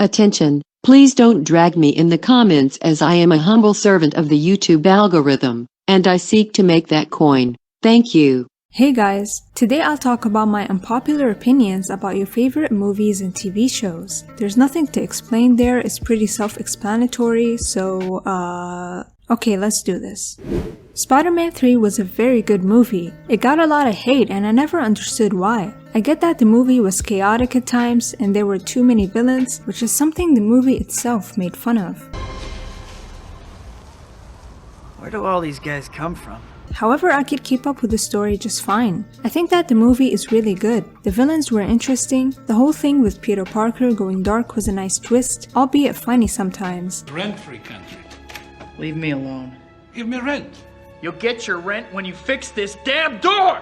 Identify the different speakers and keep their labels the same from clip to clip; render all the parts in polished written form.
Speaker 1: Attention, please don't drag me in the comments as I am a humble servant of the YouTube algorithm, and I seek to make that coin. Thank you.
Speaker 2: Hey guys, today I'll talk about my unpopular opinions about your favorite movies and TV shows. There's nothing to explain there, it's pretty self-explanatory, so okay, let's do this. Spider-Man 3 was a very good movie. It got a lot of hate and I never understood why. I get that the movie was chaotic at times and there were too many villains, which is something the movie itself made fun of.
Speaker 3: Where do all these guys come from?
Speaker 2: However, I could keep up with the story just fine. I think that the movie is really good. The villains were interesting, the whole thing with Peter Parker going dark was a nice twist, albeit funny sometimes.
Speaker 4: Rent-free country.
Speaker 3: Leave me alone.
Speaker 4: Give me rent.
Speaker 3: You'll get your rent when you fix this damn door!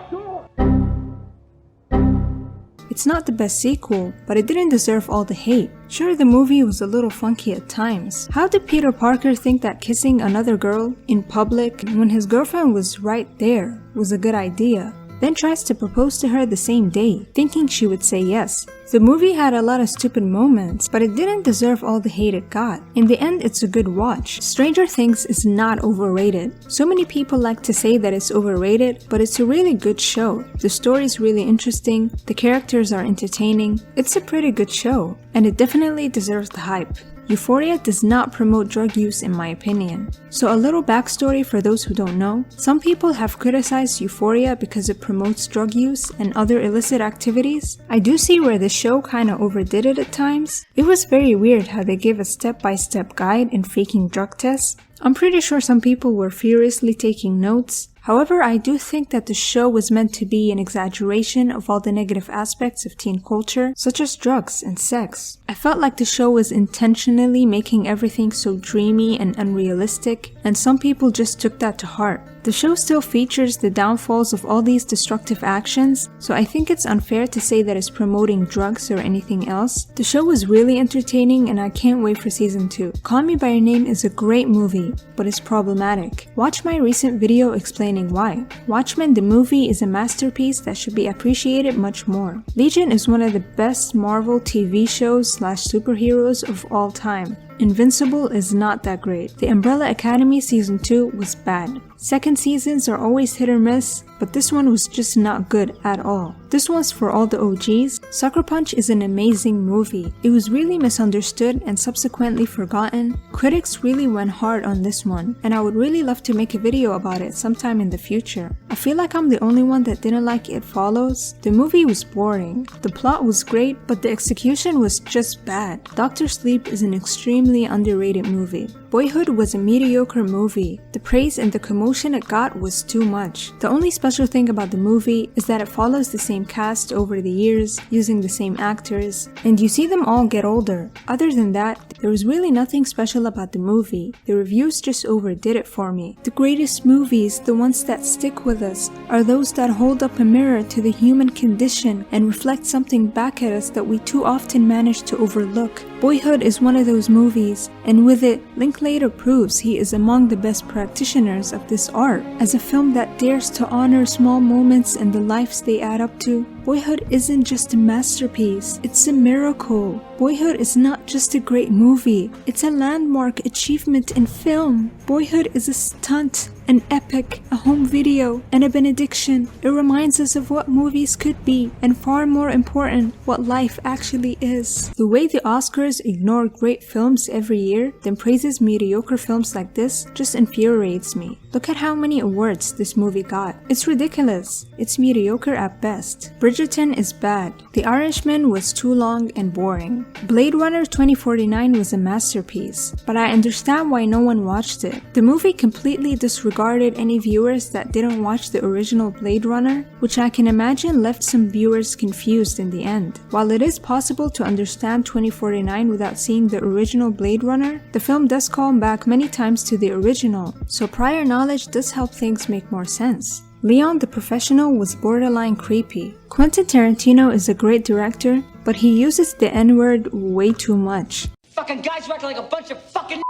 Speaker 2: It's not the best sequel, but it didn't deserve all the hate. Sure, the movie was a little funky at times. How did Peter Parker think that kissing another girl in public when his girlfriend was right there was a good idea? Then tries to propose to her the same day, thinking she would say yes. The movie had a lot of stupid moments, but it didn't deserve all the hate it got. In the end, it's a good watch. Stranger Things is not overrated. So many people like to say that it's overrated, but it's a really good show. The story is really interesting, the characters are entertaining. It's a pretty good show, and it definitely deserves the hype. Euphoria does not promote drug use in my opinion. So a little backstory for those who don't know. Some people have criticized Euphoria because it promotes drug use and other illicit activities. I do see where the show kinda overdid it at times. It was very weird how they gave a step-by-step guide in faking drug tests. I'm pretty sure some people were furiously taking notes. However, I do think that the show was meant to be an exaggeration of all the negative aspects of teen culture, such as drugs and sex. I felt like the show was intentionally making everything so dreamy and unrealistic, and some people just took that to heart. The show still features the downfalls of all these destructive actions, so I think it's unfair to say that it's promoting drugs or anything else. The show was really entertaining and I can't wait for season 2. Call Me By Your Name is a great movie, but it's problematic. Watch my recent video explaining why. Watchmen the movie is a masterpiece that should be appreciated much more. Legion is one of the best Marvel TV shows / superheroes of all time. Invincible is not that great. The Umbrella Academy season 2 was bad. Second seasons are always hit or miss, but this one was just not good at all. This one's for all the OGs. Sucker Punch is an amazing movie. It was really misunderstood and subsequently forgotten. Critics really went hard on this one, and I would really love to make a video about it sometime in the future. I feel like I'm the only one that didn't like It Follows. The movie was boring. The plot was great, but the execution was just bad. Dr. Sleep is an extremely underrated movie. Boyhood was a mediocre movie. The praise and the commotion it got was too much. The only special thing about the movie is that it follows the same cast over the years, using the same actors, and you see them all get older. Other than that, there was really nothing special about the movie. The reviews just overdid it for me. The greatest movies, the ones that stick with us, are those that hold up a mirror to the human condition and reflect something back at us that we too often manage to overlook. Boyhood is one of those movies, and with it, Linklater proves he is among the best practitioners of this art. As a film that dares to honor small moments and the lives they add up to, Boyhood isn't just a masterpiece, it's a miracle. Boyhood is not just a great movie, it's a landmark achievement in film. Boyhood is a stunt, an epic, a home video, and a benediction. It reminds us of what movies could be, and far more important, what life actually is. The way the Oscars ignore great films every year, then praises mediocre films like this, just infuriates me. Look at how many awards this movie got. It's ridiculous. It's mediocre at best. Bridgerton is bad. The Irishman was too long and boring. Blade Runner 2049 was a masterpiece, but I understand why no one watched it. The movie completely disregarded any viewers that didn't watch the original Blade Runner, which I can imagine left some viewers confused in the end. While it is possible to understand 2049 without seeing the original Blade Runner, the film does call back many times to the original, so prior knowledge does help things make more sense. Leon the Professional was borderline creepy. Quentin Tarantino is a great director, but he uses the N-word way too much.
Speaker 5: Fucking guys who act like a bunch of fucking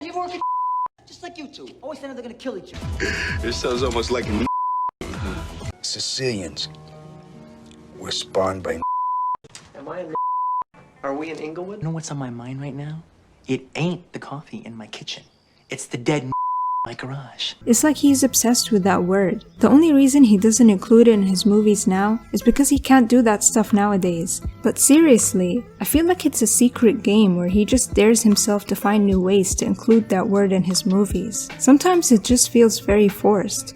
Speaker 5: you work just like you two. Always think they're gonna kill each other.
Speaker 6: This sounds almost like an
Speaker 7: Sicilians were spawned by
Speaker 5: Am I
Speaker 4: Are we in Inglewood?
Speaker 6: You know what's on my mind right now? It ain't the coffee in my kitchen. It's the dead in my garage.
Speaker 2: It's like he's obsessed with that word. The only reason he doesn't include it in his movies now is because he can't do that stuff nowadays. But seriously, I feel like it's a secret game where he just dares himself to find new ways to include that word in his movies. Sometimes it just feels very forced.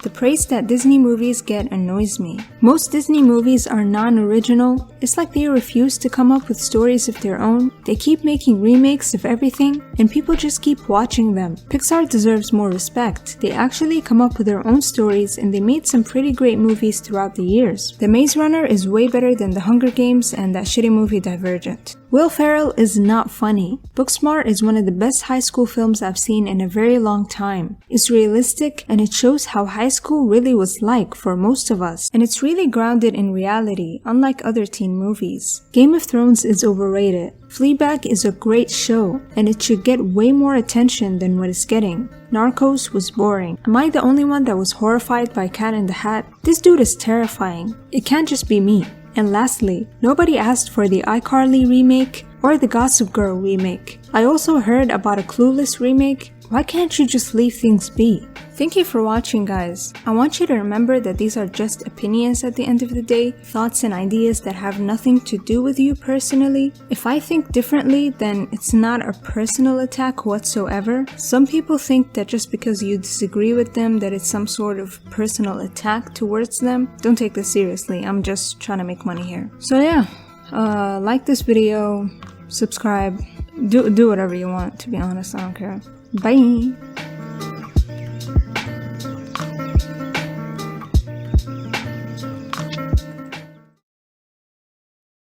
Speaker 2: The praise that Disney movies get annoys me. Most Disney movies are non-original. It's like they refuse to come up with stories of their own. They keep making remakes of everything, and people just keep watching them. Pixar deserves more respect. They actually come up with their own stories, and they made some pretty great movies throughout the years. The Maze Runner is way better than The Hunger Games and that shitty movie Divergent. Will Ferrell is not funny. Booksmart is one of the best high school films I've seen in a very long time. It's realistic, and it shows how high school really was like for most of us, and it's really grounded in reality, unlike other teen movies. Game of Thrones is overrated. Fleabag is a great show, and it should get way more attention than what it's getting. Narcos was boring. Am I the only one that was horrified by Cat in the Hat? This dude is terrifying. It can't just be me. And lastly, nobody asked for the iCarly remake or the Gossip Girl remake. I also heard about a Clueless remake. Why can't you just leave things be? Thank you for watching, guys. I want you to remember that these are just opinions at the end of the day, thoughts and ideas that have nothing to do with you personally. If I think differently, then it's not a personal attack whatsoever. Some people think that just because you disagree with them that it's some sort of personal attack towards them. Don't take this seriously, I'm just trying to make money here. So yeah, like this video, subscribe, do whatever you want, to be honest, I don't care. Bye!